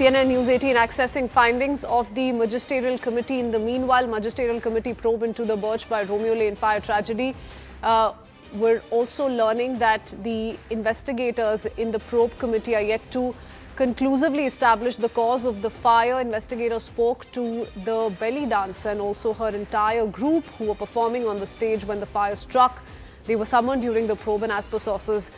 CNN News 18 accessing findings of the Magisterial Committee. In the meanwhile, Magisterial Committee probe into the Birch by Romeo Lane fire tragedy. We're also learning that the investigators in the probe committee are yet to conclusively establish the cause of the fire. Investigators spoke to the belly dancer and also her entire group who were performing on the stage when the fire struck. They were summoned during the probe, and as per sources,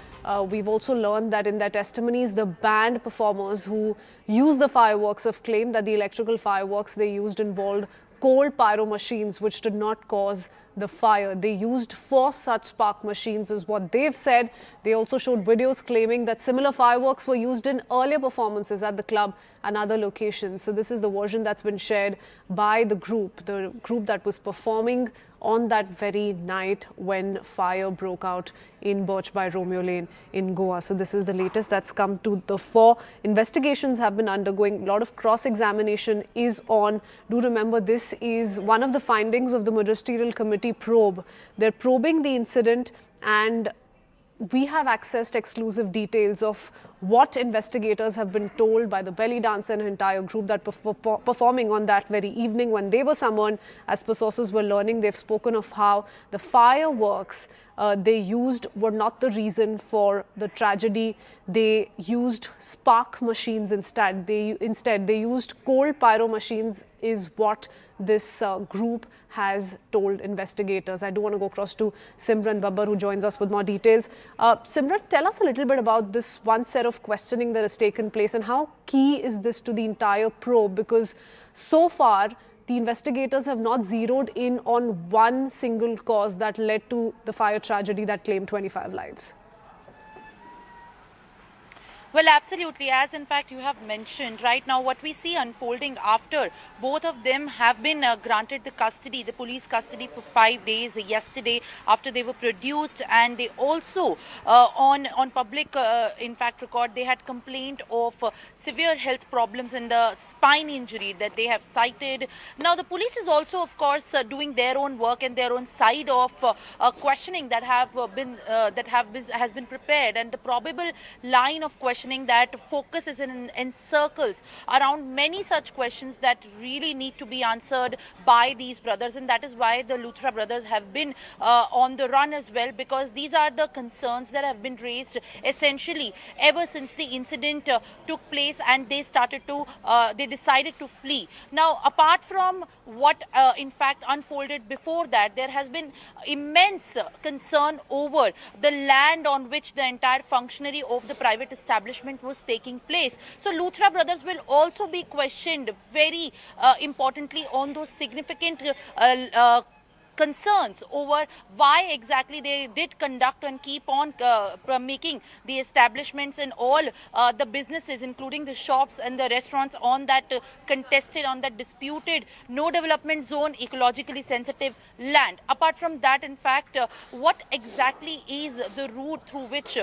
we've also learned that in their testimonies, the band performers who used the fireworks have claimed that the electrical fireworks they used involved cold pyro machines, which did not cause the fire. They used 4 such spark machines is what they've said. They also showed videos claiming that similar fireworks were used in earlier performances at the club and other locations. So this is the version that's been shared by the group that was performing on that very night when fire broke out in Birch by Romeo Lane in Goa. So this is the latest that's come to the fore. Investigations have been undergoing. A lot of cross-examination is on. Do remember, this is one of the findings of the Magisterial Committee probe. They're probing the incident, and we have accessed exclusive details of what investigators have been told by the belly dancer and her entire group that were performing on that very evening when they were summoned. As per sources we're learning, they've spoken of how the fireworks they used were not the reason for the tragedy. They used spark machines instead. They used cold pyro machines is what this group has told investigators. I do want to go across to Simran Babbar, who joins us with more details. Simran, tell us a little bit about this one set of questioning that has taken place, and how key is this to the entire probe? Because so far, the investigators have not zeroed in on one single cause that led to the fire tragedy that claimed 25 lives. Well, absolutely. As in fact you have mentioned, right now what we see unfolding after both of them have been granted the custody, the police custody for 5 days yesterday after they were produced, and they also on public in fact record, they had complained of severe health problems and the spine injury that they have cited. Now the police is also of course doing their own work and their own side of questioning that has been prepared, and the probable line of questioning that focuses in circles around many such questions that really need to be answered by these brothers, and that is why the Luthra brothers have been on the run as well, because these are the concerns that have been raised essentially ever since the incident took place and they decided to flee. Now, apart from what in fact unfolded before that, there has been immense concern over the land on which the entire functionary of the private establishment was taking place. So Luthra brothers will also be questioned very importantly on those significant concerns over why exactly they did conduct and keep on making the establishments and all the businesses, including the shops and the restaurants, on that contested, on that disputed no development zone, ecologically sensitive land. Apart from that, in fact, what exactly is the route through which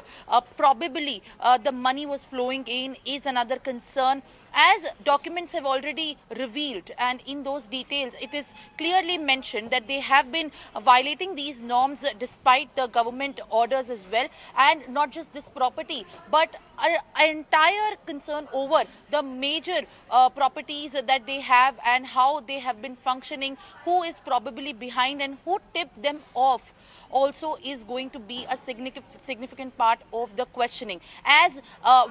probably the money was flowing in is another concern, as documents have already revealed, and in those details it is clearly mentioned that they have been violating these norms despite the government orders as well, and not just this property but an entire concern over the major properties that they have and how they have been functioning, who is probably behind and who tipped them off also is going to be a significant part of the questioning, as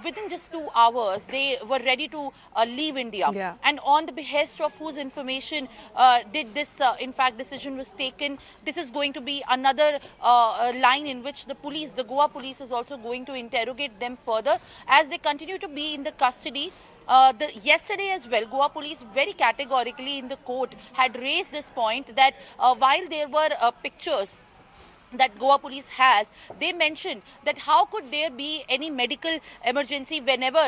within just 2 hours they were ready to leave India. Yeah. And on the behest of whose information did this in fact decision was taken. This is going to be another line in which the Goa police is also going to interrogate them further as they continue to be in the custody. Yesterday as well, Goa police very categorically in the court had raised this point that while there were pictures that Goa police has, they mentioned that how could there be any medical emergency whenever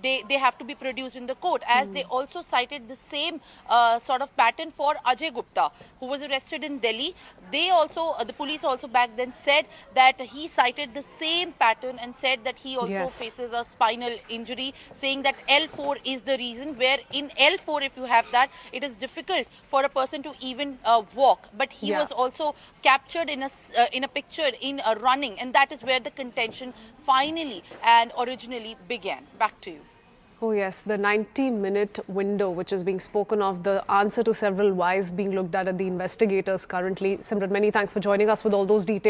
they have to be produced in the court, as they also cited the same sort of pattern for Ajay Gupta, who was arrested in Delhi. They also the police also back then said that he cited the same pattern and said that he also faces a spinal injury, saying that L4 is the reason, where in L4 if you have that, it is difficult for a person to even walk, but he was also captured in a picture in a running, and that is where the contention finally and originally began. Back to you. Oh yes, the 90-minute window which is being spoken of, the answer to several whys being looked at the investigators currently. Simran, many thanks for joining us with all those details.